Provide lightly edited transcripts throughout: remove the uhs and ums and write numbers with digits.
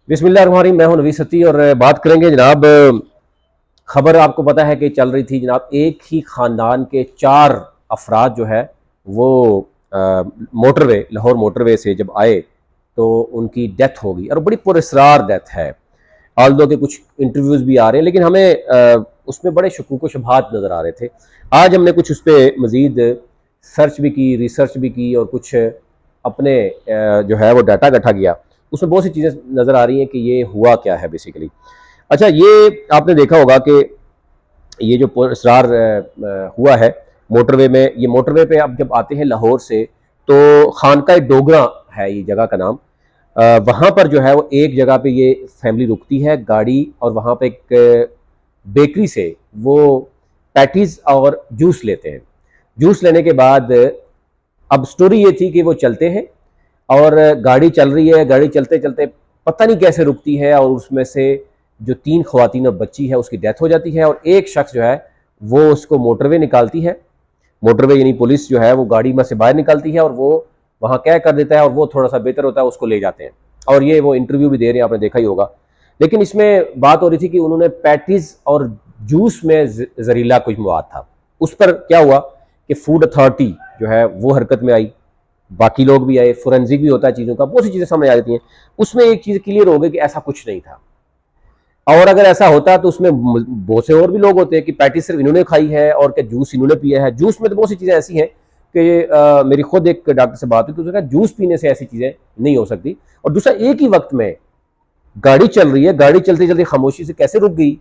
बिस्मिल्लाहिर्रहमानिर्रहीम। मैं हूं नवीद सती और बात करेंगे जनाब। खबर आपको पता है कि चल रही थी जनाब, एक ही ख़ानदान के 4 अफराद जो है वो मोटरवे, लाहौर मोटरवे से जब आए तो उनकी डेथ हो गई और बड़ी पुरस्रार डेथ है। आल्दो के कुछ इंटरव्यूज़ भी आ रहे हैं, लेकिन हमें उसमें बड़े शकूक व शुबहात नज़र आ रहे थे। आज हमने कुछ उस पर मज़ीद सर्च भी की, रिसर्च भी की और कुछ अपने जो है वो डाटा इकट्ठा किया। उसमें बहुत सी चीज़ें नज़र आ रही हैं कि ये हुआ क्या है बेसिकली। अच्छा, ये आपने देखा होगा कि ये जो इसरार हुआ है मोटरवे में, ये मोटरवे पे अब जब आते हैं लाहौर से तो खानका डोगरा है ये जगह का नाम। वहाँ पर जो है वो एक जगह पे ये फैमिली रुकती है गाड़ी, और वहाँ पे एक बेकरी से वो पैटीज और जूस लेते हैं। जूस लेने के बाद अब स्टोरी ये थी कि वो चलते हैं और गाड़ी चल रही है, गाड़ी चलते चलते पता नहीं कैसे रुकती है और उसमें से जो 3 ख़वातीन और बच्ची है उसकी डेथ हो जाती है और एक शख्स जो है वो उसको मोटरवे निकालती है। मोटरवे यानी पुलिस जो है वो गाड़ी में से बाहर निकालती है और वो वहाँ क्या कर देता है और वो थोड़ा सा बेहतर होता है, उसको ले जाते हैं। और ये वो इंटरव्यू भी दे रहे हैं, आपने देखा ही होगा। लेकिन इसमें बात हो रही थी कि उन्होंने पैटीज और जूस में जहरीला कुछ मवाद था। उस पर क्या हुआ कि फूड अथॉरिटी जो है वो हरकत में आई, बाकी लोग भी आए, फोरेंसिक भी होता है चीज़ों का, बहुत सी चीज़ें सामने आ जाती हैं। उसमें एक चीज़ क्लियर हो गई कि ऐसा कुछ नहीं था, और अगर ऐसा होता तो उसमें बहुत से और भी लोग होते हैं कि पैटी सिर्फ इन्होंने खाई है और क्या जूस इन्होंने पिया है। जूस में तो बहुत सी चीज़ें ऐसी हैं कि मेरी खुद एक डॉक्टर से बात हुई तो उसने कहा जूस पीने से ऐसी चीज़ें नहीं हो सकती। और दूसरा, एक ही वक्त में गाड़ी चल रही है, गाड़ी चलते चलते खामोशी से कैसे रुक गई,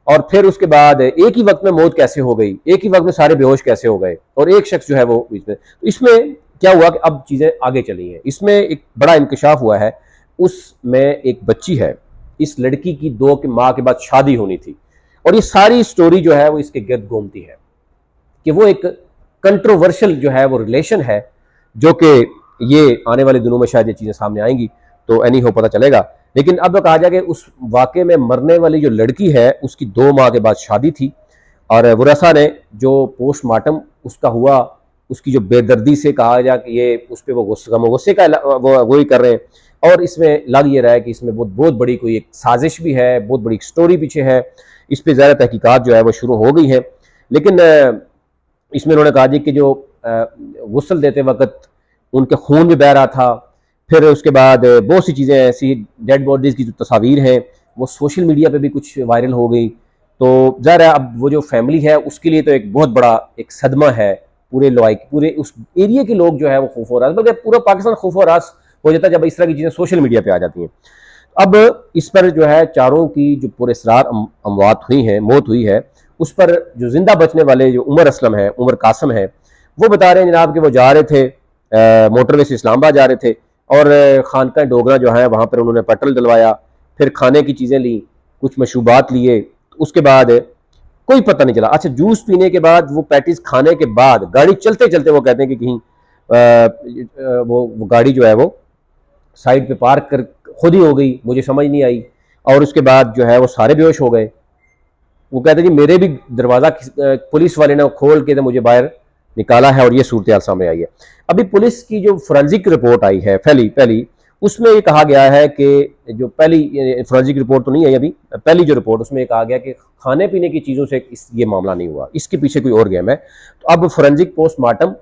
और फिर उसके बाद एक ही वक्त में मौत कैसे हो गई, एक ही वक्त में सारे बेहोश कैसे हो गए और एक शख्स जो है वो बीच में। तो इसमें क्या हुआ कि अब चीज़ें आगे चली हैं। इसमें एक बड़ा इंकशाफ हुआ है। उसमें एक बच्ची है, इस लड़की की 2 की माँ के बाद शादी होनी थी, और ये सारी स्टोरी जो है वो इसके गिर्द घूमती है कि वो एक कंट्रोवर्शियल जो है वो रिलेशन है, जो कि ये आने वाले दिनों में शायद ये चीज़ें सामने आएंगी तो एनी हो पता चलेगा। लेकिन अब कहा जाए कि उस वाक़े में मरने वाली जो लड़की है उसकी 2 माह के बाद शादी थी, और वरसा ने जो पोस्टमार्टम उसका हुआ, उसकी जो बेदर्दी से कहा जाए कि ये उस पर वो गुस्से का वो ही कर रहे हैं। और इसमें लग ये रहा है कि इसमें बहुत बहुत बड़ी कोई एक साजिश भी है, बहुत बड़ी स्टोरी पीछे है। इस पर ज़्यादा तहकीकात जो है वो शुरू हो गई है। लेकिन इसमें उन्होंने कहा जी कि जो गुस्ल देते वक्त उनके खून भी बह रहा था। फिर उसके बाद बहुत सी चीज़ें ऐसी, डेड बॉडीज़ की जो तस्वीर हैं वो सोशल मीडिया पे भी कुछ वायरल हो गई। तो ज़ाहिर है अब वो जो फैमिली है उसके लिए तो एक बहुत बड़ा एक सदमा है। पूरे लोग, पूरे उस एरिया के लोग जो है वो खौफ हो रहा है, बल्कि पूरा पाकिस्तान खौफ हो रास हो जाता है जब इस तरह की चीज़ें सोशल मीडिया पे आ जाती हैं। अब इस पर जो है चारों की जो पुरस्रार अमवात हुई हैं, मौत हुई है, उस पर जो जिंदा बचने वाले जो उमर असलम है, उमर कासम है, वो बता रहे हैं जनाब कि वो जा रहे थे मोटरवे से इस्लामाबाद जा रहे थे, और खानका डोगरा जो है वहाँ पर उन्होंने पेट्रोल डलवाया, फिर खाने की चीज़ें ली, कुछ मशरूबात लिए, उसके बाद कोई पता नहीं चला। अच्छा, जूस पीने के बाद, वो पैटीज खाने के बाद गाड़ी चलते चलते वो कहते हैं कि कहीं वो गाड़ी जो है वो साइड पे पार्क कर खुद ही हो गई, मुझे समझ नहीं आई, और उसके बाद जो है वो सारे बेहोश हो गए। वो कहते हैं कि मेरे भी दरवाज़ा पुलिस वाले ने खोल के तो मुझे बाहर निकाला है, और ये सूरत हाल सामने आई है। अभी पुलिस की जो फोरेंसिक रिपोर्ट आई है पहली उसमें ये कहा गया है कि जो पहली फोरेंसिक रिपोर्ट तो नहीं है अभी, पहली जो रिपोर्ट उसमें कहा गया कि खाने पीने की चीज़ों से ये मामला नहीं हुआ, इसके पीछे कोई और गेम है। तो अब फोरेंसिक पोस्टमार्टम,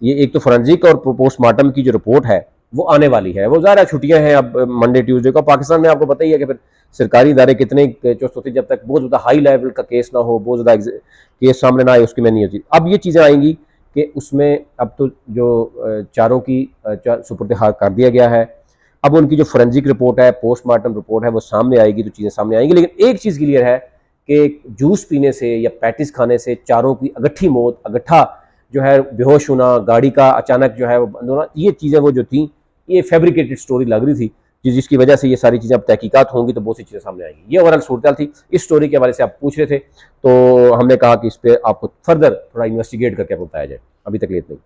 ये एक तो फोरेंसिक और पोस्टमार्टम की जो रिपोर्ट है वो आने वाली है। वो ज़्यादा छुट्टियां हैं अब मंडे ट्यूसडे को पाकिस्तान में, आपको पता ही है कि फिर सरकारी इदारे कितने चुस्त होते, जब तक बहुत ज़्यादा हाई लेवल का केस ना हो, बहुत ज़्यादा केस सामने ना आए, उसकी में नहीं होती। अब ये चीज़ें आएंगी कि उसमें अब तो जो चारों की सुपुर्द हाल कर दिया गया है। अब उनकी जो फोरेंसिक रिपोर्ट है, पोस्टमार्टम रिपोर्ट है, वो सामने आएगी तो चीज़ें सामने आएंगी। लेकिन एक चीज़ क्लियर है कि जूस पीने से या पैटिस खाने से चारों की अगट्ठी मौत, अगट्ठा जो है बेहोश होना, गाड़ी का अचानक जो है वो बंद होना, ये चीज़ें वो जो थी ये फैब्रिकेटेड स्टोरी लग रही थी, जिसकी वजह से ये सारी चीज़ें अब तहकीकात होंगी तो बहुत सी चीज़ें सामने आएंगी। ये ओवरऑल सूरत थी। इस स्टोरी के हवाले से आप पूछ रहे थे तो हमने कहा कि इस पर आपको फर्दर थोड़ा इन्वेस्टिगेट करके बताया जाए। अभी तक लेट नहीं।